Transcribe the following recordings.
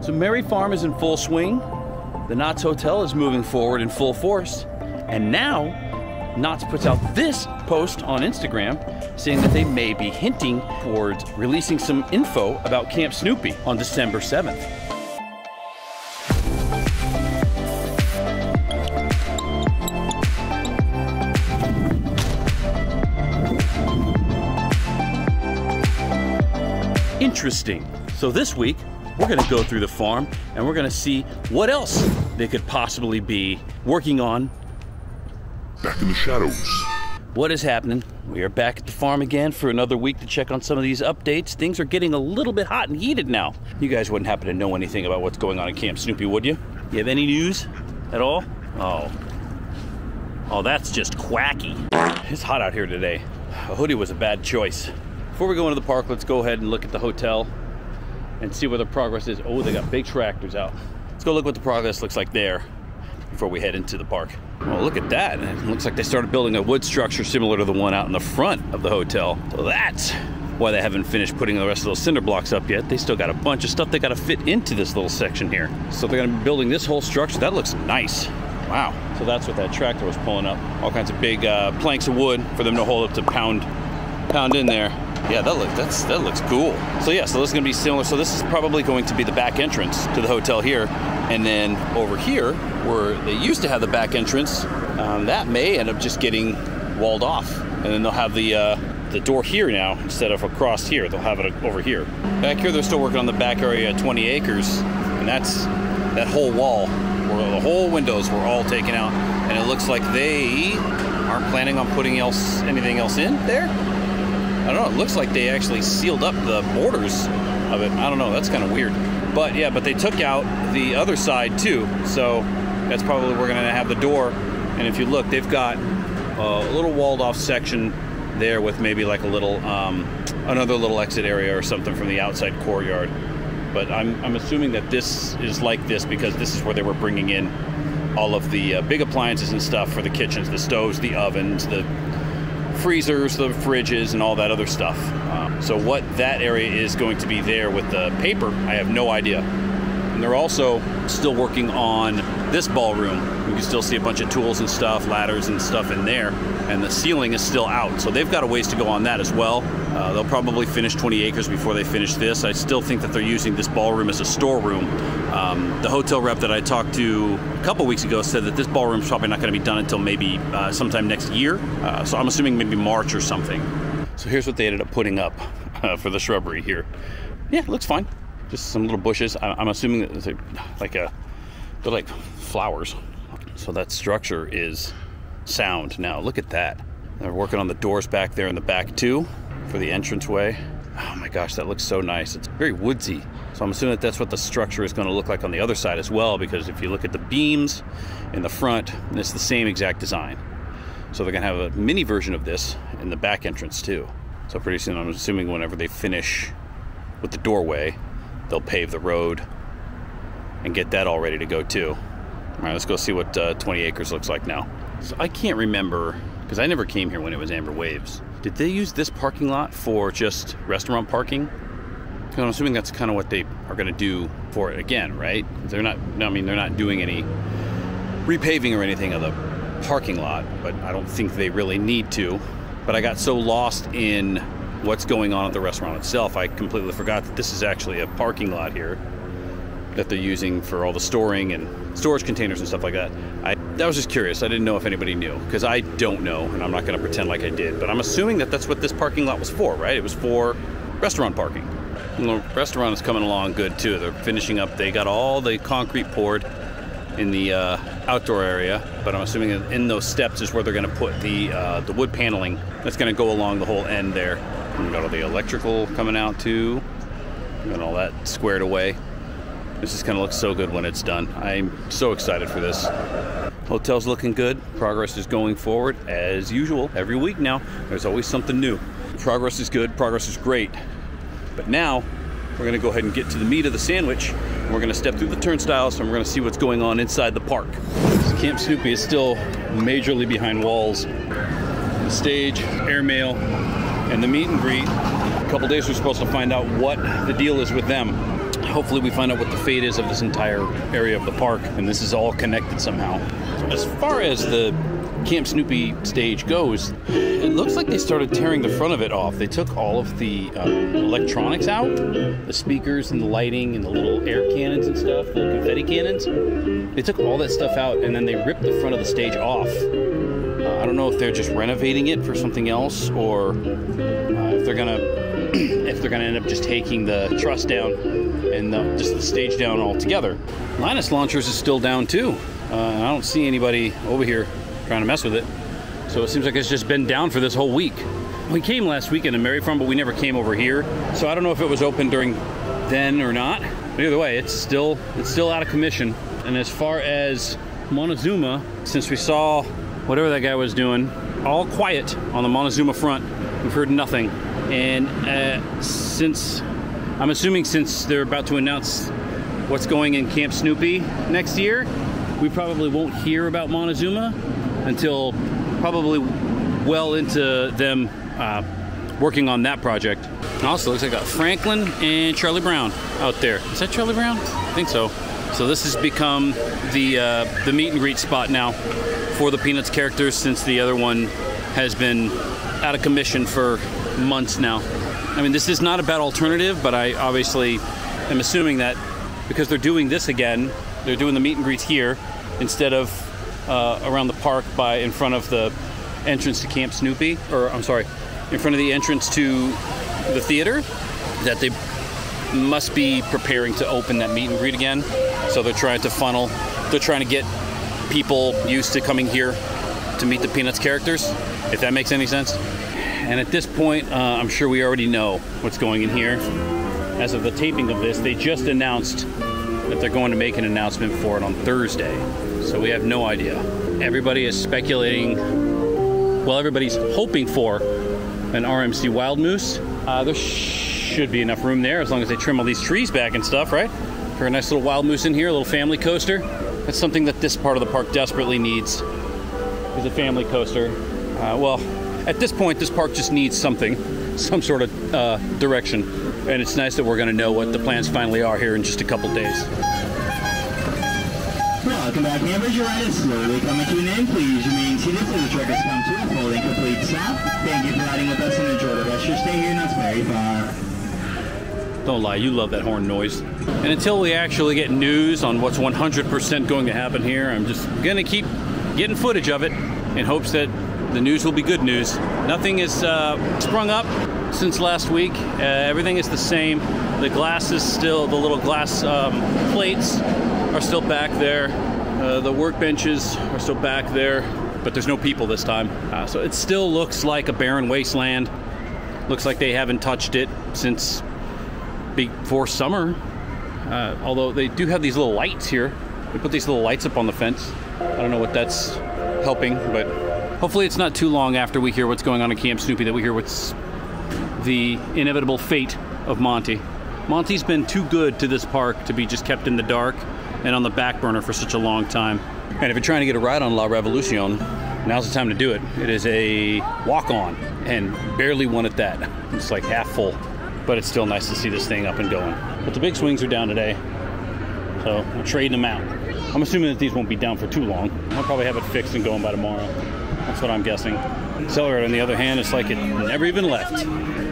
So Merry Farm is in full swing. The KNOTT Hotel is moving forward in full force. And now, KNOTT puts out this post on Instagram saying that they may be hinting towards releasing some info about Camp Snoopy on December 7th. Interesting. So this week, we're gonna go through the farm and we're gonna see what else they could possibly be working on. Back in the shadows. What is happening? We are back at the farm again for another week to check on some of these updates. Things are getting a little bit hot and heated now. You guys wouldn't happen to know anything about what's going on in Camp Snoopy, would you? You have any news at all? Oh, that's just quacky. It's hot out here today. A hoodie was a bad choice. Before we go into the park, let's go ahead and look at the hotel and see where the progress is. Oh, they got big tractors out. Let's go look what the progress looks like there before we head into the park. Well, look at that. It looks like they started building a wood structure similar to the one out in the front of the hotel. So that's why they haven't finished putting the rest of those cinder blocks up yet. They still got a bunch of stuff they got to fit into this little section here. So they're going to be building this whole structure. That looks nice. Wow. So that's what that tractor was pulling up. All kinds of big planks of wood for them to hold up to pound in there. Yeah, that looks cool. So yeah, so this is gonna be similar. So this is probably going to be the back entrance to the hotel here. And then over here, where they used to have the back entrance, that may end up just getting walled off. And then they'll have the door here now, instead of across here, they'll have it over here. Back here, they're still working on the back area, 20 acres. And that's that whole wall, where the whole windows were all taken out. And it looks like they aren't planning on putting anything else in there. I don't know, it looks like they actually sealed up the borders of it. I don't know, that's kind of weird. But yeah, but they took out the other side too. So that's probably where we're gonna have the door. And if you look, they've got a little walled off section there with maybe like a little, another little exit area or something from the outside courtyard. But I'm assuming that this is like this because this is where they were bringing in all of the big appliances and stuff for the kitchens, the stoves, the ovens, the freezers, the fridges, and all that other stuff. So what that area is going to be there with the paper, I have no idea. And they're also still working on this ballroom. You can still see a bunch of tools and stuff, ladders and stuff in there, and the ceiling is still out. So they've got a ways to go on that as well. They'll probably finish 20 acres before they finish this. I still think that they're using this ballroom as a storeroom. The hotel rep that I talked to a couple weeks ago said that this ballroom is probably not going to be done until maybe sometime next year. So I'm assuming maybe March or something. So here's what they ended up putting up for the shrubbery here. Yeah, it looks fine. Just some little bushes. I'm assuming that they're like flowers. So that structure is sound. Now look at that. They're working on the doors back there in the back too for the entranceway. Oh my gosh, that looks so nice. It's very woodsy. So I'm assuming that that's what the structure is going to look like on the other side as well, because if you look at the beams in the front, it's the same exact design. So they're going to have a mini version of this in the back entrance too. So pretty soon, I'm assuming whenever they finish with the doorway, they'll pave the road and get that all ready to go too. All right, let's go see what 20 acres looks like now. So I can't remember, because I never came here when it was Amber Waves. Did they use this parking lot for just restaurant parking? I'm assuming that's kind of what they are going to do for it again, right? They're not, I mean, they're not doing any repaving or anything of the parking lot, but I don't think they really need to. But I got so lost in what's going on at the restaurant itself, I completely forgot that this is actually a parking lot here that they're using for all the storing and storage containers and stuff like that. I was just curious. I didn't know if anybody knew, because I don't know, and I'm not going to pretend like I did. But I'm assuming that that's what this parking lot was for, right? It was for restaurant parking. And the restaurant is coming along good too. They're finishing up. They got all the concrete poured in the outdoor area, but I'm assuming in those steps is where they're going to put the wood paneling that's going to go along the whole end there. And we got all the electrical coming out too. Got all that squared away. This just kind of looks so good when it's done. I'm so excited for this. Hotel's looking good. Progress is going forward as usual. Every week now, there's always something new. Progress is good. Progress is great. But now, we're going to go ahead and get to the meat of the sandwich. And we're going to step through the turnstiles and we're going to see what's going on inside the park. Camp Snoopy is still majorly behind walls. The stage, airmail, and the meet and greet. In a couple days we're supposed to find out what the deal is with them. hopefully we find out what the fate is of this entire area of the park, and this is all connected somehow. As far as the Camp Snoopy stage goes, it looks like they started tearing the front of it off. They took all of the electronics out, the speakers and the lighting and the little air cannons and stuff, the little confetti cannons. They took all that stuff out, and then they ripped the front of the stage off. I don't know if they're just renovating it for something else, or if they're gonna end up just taking the truss down and just the stage down altogether. Linus Launchers is still down too. I don't see anybody over here trying to mess with it. So it seems like it's just been down for this whole week. We came last weekend in Maryfarm, but we never came over here. So I don't know if it was open during then or not. But either way, it's still out of commission. And as far as MonteZOOma, since we saw whatever that guy was doing, all quiet on the MonteZOOma front. We've heard nothing. And since they're about to announce what's going in Camp Snoopy next year, we probably won't hear about MonteZOOma until probably well into them working on that project. And also looks like I got Franklin and Charlie Brown out there. Is that Charlie Brown? I think so. So this has become the meet and greet spot now for the Peanuts characters, since the other one has been out of commission for months now. I mean, this is not a bad alternative, but I obviously am assuming that because they're doing this again, they're doing the meet and greets here instead of around the park in front of the entrance to Camp Snoopy, or I'm sorry, in front of the entrance to the theater, that they must be preparing to open that meet and greet again. So they're trying to get people used to coming here to meet the Peanuts characters, if that makes any sense. And at this point, I'm sure we already know what's going in here. As of the taping of this, they just announced that they're going to make an announcement for it on Thursday. So we have no idea. Everybody is speculating, well, everybody's hoping for an RMC Wild Moose. There should be enough room there as long as they trim all these trees back and stuff, right? For a nice little Wild Moose in here, a little family coaster. That's something that this part of the park desperately needs, is a family coaster. Well, at this point, this park just needs some sort of direction. And it's nice that we're going to know what the plans finally are here in just a couple days. Welcome back, members. Your ride is slowly coming to an end. Please remain seated till the truck has come to a full and complete stop. Thank you for riding with us and enjoy the rest of your stay here in Knott's Berry Farm. Don't lie, you love that horn noise. And until we actually get news on what's 100% going to happen here, I'm just going to keep getting footage of it in hopes that the news will be good news. Nothing has sprung up since last week. Everything is the same. The glass is still, the little glass plates are still back there. The workbenches are still back there, but there's no people this time. So it still looks like a barren wasteland. Looks like they haven't touched it since before summer. Although they do have these little lights here. They put these little lights up on the fence. I don't know what that's helping, but hopefully it's not too long after we hear what's going on in Camp Snoopy that we hear what's the inevitable fate of Monty. Monty's been too good to this park to be just kept in the dark and on the back burner for such a long time. And if you're trying to get a ride on La Revolution, now's the time to do it. It is a walk-on, and barely one at that. It's like half full, but it's still nice to see this thing up and going. But the big swings are down today, so we're trading them out. I'm assuming that these won't be down for too long. I'll probably have it fixed and going by tomorrow. That's what I'm guessing. Accelerator, on the other hand, it's like it never even left.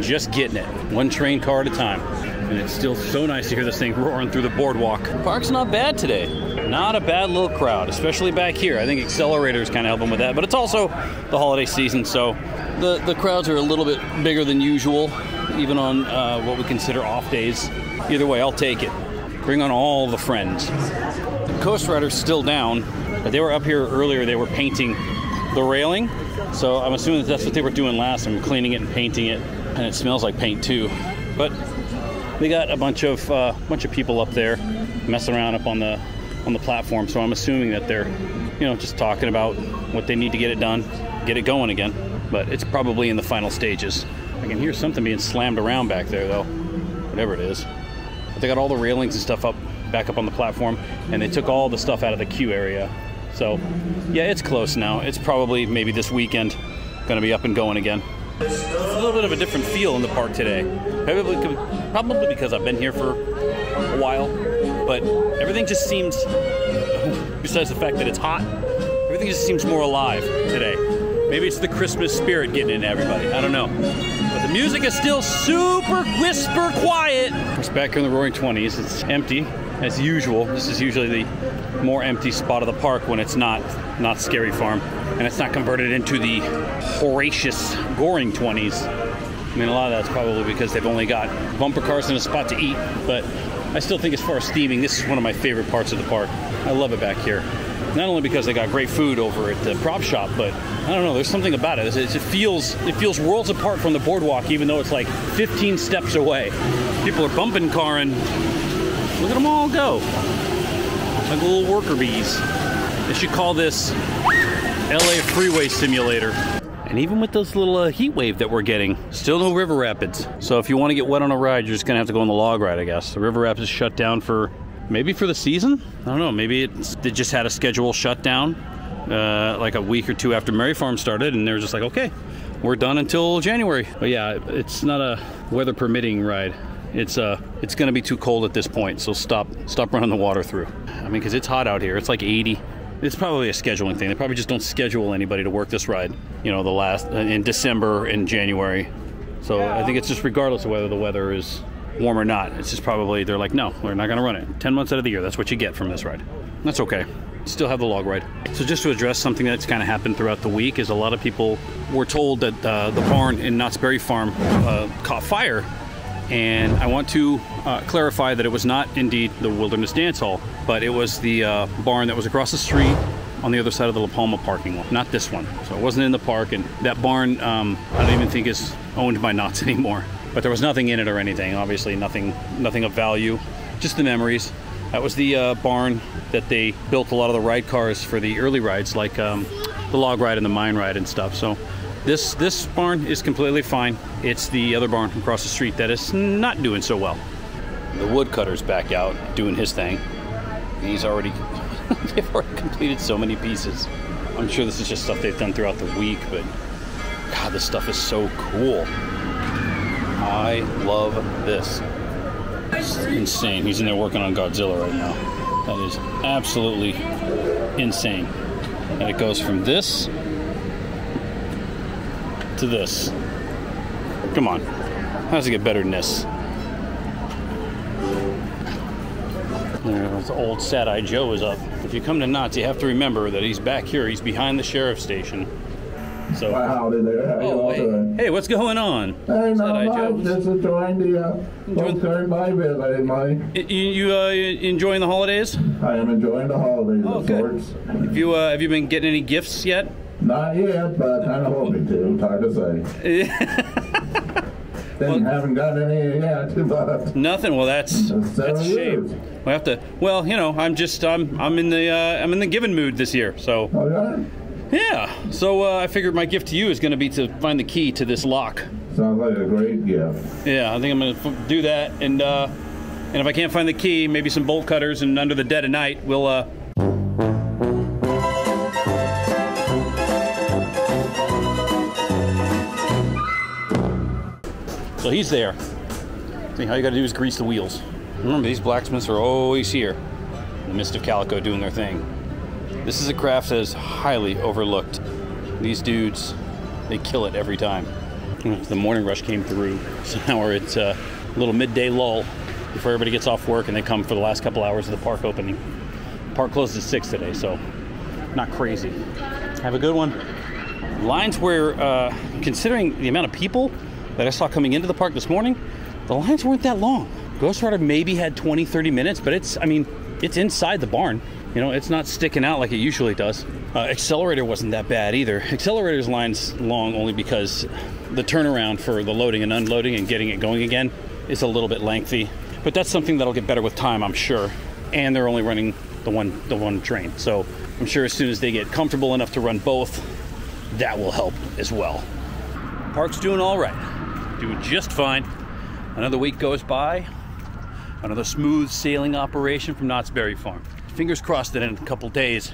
Just getting it, one train car at a time. And it's still so nice to hear this thing roaring through the boardwalk. Park's not bad today. Not a bad little crowd, especially back here. I think Accelerator's kind of helping with that, but it's also the holiday season, so the crowds are a little bit bigger than usual, even on what we consider off days. Either way, I'll take it. Bring on all the friends. The Coast Rider's still down, but they were up here earlier. They were painting the railing, so I'm assuming that that's what they were doing last time, cleaning it and painting it, and it smells like paint too. But they got a bunch of people up there messing around up on the platform, so I'm assuming that they're, just talking about what they need to get it done, get it going again. But it's probably in the final stages. I can hear something being slammed around back there, though, whatever it is. But they got all the railings and stuff back up on the platform, and they took all the stuff out of the queue area. So, yeah, it's close now. It's probably maybe this weekend going to be up and going again. It's a little bit of a different feel in the park today. Probably because I've been here for a while, but everything just seems, besides the fact that it's hot, everything just seems more alive today. Maybe it's the Christmas spirit getting into everybody. I don't know. But the music is still super whisper quiet. It's back here in the Roaring 20s. It's empty as usual. This is usually the more empty spot of the park when it's not Scary Farm. And it's not converted into the Horacious Goring 20s. I mean, a lot of that's probably because they've only got bumper cars and a spot to eat. But I still think as far as theming, this is one of my favorite parts of the park. I love it back here. Not only because they got great food over at the prop shop, but I don't know, there's something about it. It feels worlds apart from the boardwalk, even though it's like 15 steps away. People are bumping carring. Look at them all go. Like little worker bees. They should call this LA Freeway Simulator. And even with this little heat wave that we're getting, still no river rapids. So if you want to get wet on a ride, you're just gonna have to go on the log ride, I guess. The river rapids is shut down for maybe for the season? I don't know, maybe they just had a schedule shutdown like a week or two after Merry Farm started, and they were just like, okay, we're done until January. But yeah, it's not a weather permitting ride. It's gonna be too cold at this point, so stop running the water through. I mean, because it's hot out here. It's like 80. It's probably a scheduling thing. They probably just don't schedule anybody to work this ride, you know, in December and January. So I think it's just regardless of whether the weather is warm or not. It's just probably, they're like, no, we're not gonna run it. 10 months out of the year, that's what you get from this ride. That's okay. Still have the log ride. So just to address something that's kind of happened throughout the week is a lot of people were told that the barn in Knott's Berry Farm caught fire. And I want to clarify that it was not indeed the Wilderness Dance Hall, but it was the barn that was across the street on the other side of the La Palma parking lot, not this one. So it wasn't in the park, and that barn I don't even think is owned by Knott's anymore. But there was nothing in it or anything, obviously nothing of value, just the memories. That was the barn that they built a lot of the ride cars for the early rides, like the log ride and the mine ride and stuff. So this barn is completely fine. It's the other barn across the street that is not doing so well. The woodcutter's back out doing his thing. He's already, they've already completed so many pieces. I'm sure this is just stuff they've done throughout the week, but God, this stuff is so cool. I love this. It's insane. He's in there working on Godzilla right now. That is absolutely insane. And it goes from this to this. Come on. How does it get better than this? There's old Sad-Eye Joe is up. If you come to Knott's, you have to remember that he's back here. He's behind the sheriff's station. So, howdy there. How you all doing? Hey, what's going on? Hey, not much. Just enjoying the postcard by visit, Mike. You enjoying the holidays? I am enjoying the holidays, of course. Have you been getting any gifts yet? Not yet, but kind of hoping to. It's hard to say. Haven't got any yet, but nothing. Well, that's a shame. We have to. Well, you know, I'm in the giving mood this year. So. Oh yeah. Yeah. So I figured my gift to you is going to be to find the key to this lock. Sounds like a great gift. Yeah, I think I'm going to do that, and if I can't find the key, maybe some bolt cutters, and under the dead of night, we'll. So he's there. See, all you got to do is grease the wheels. Remember, these blacksmiths are always here in the midst of Calico doing their thing. This is a craft that is highly overlooked. These dudes, they kill it every time. The morning rush came through, so now we're at a little midday lull before everybody gets off work and they come for the last couple hours of the park opening. The park closes at 6 today, so not crazy. Have a good one. Lines were, considering the amount of people that I saw coming into the park this morning, the lines weren't that long. Ghost Rider maybe had 20-30 minutes, but it's inside the barn. You know, it's not sticking out like it usually does. Accelerator wasn't that bad either. Accelerator's line's long only because the turnaround for the loading and unloading and getting it going again is a little bit lengthy. But that's something that'll get better with time, I'm sure. And they're only running the one train. So I'm sure as soon as they get comfortable enough to run both, that will help as well. Park's doing all right. Doing just fine. Another week goes by. Another smooth sailing operation from Knott's Berry Farm. Fingers crossed that in a couple days,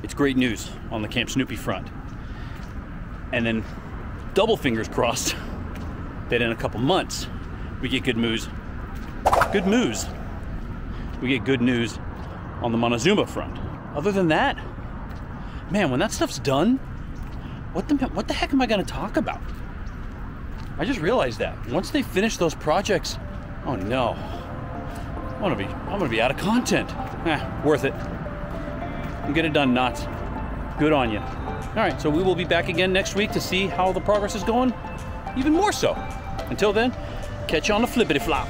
it's great news on the Camp Snoopy front. And then double fingers crossed that in a couple months, we get good news we get good news on the MonteZOOMa front. Other than that, man, when that stuff's done, what the heck am I gonna talk about? I just realized that. Once they finish those projects, oh no. I'm gonna be out of content. Worth it. Get it done, KNOTT. Good on you. All right, so we will be back again next week to see how the progress is going, even more so. Until then, catch you on the flippity flop.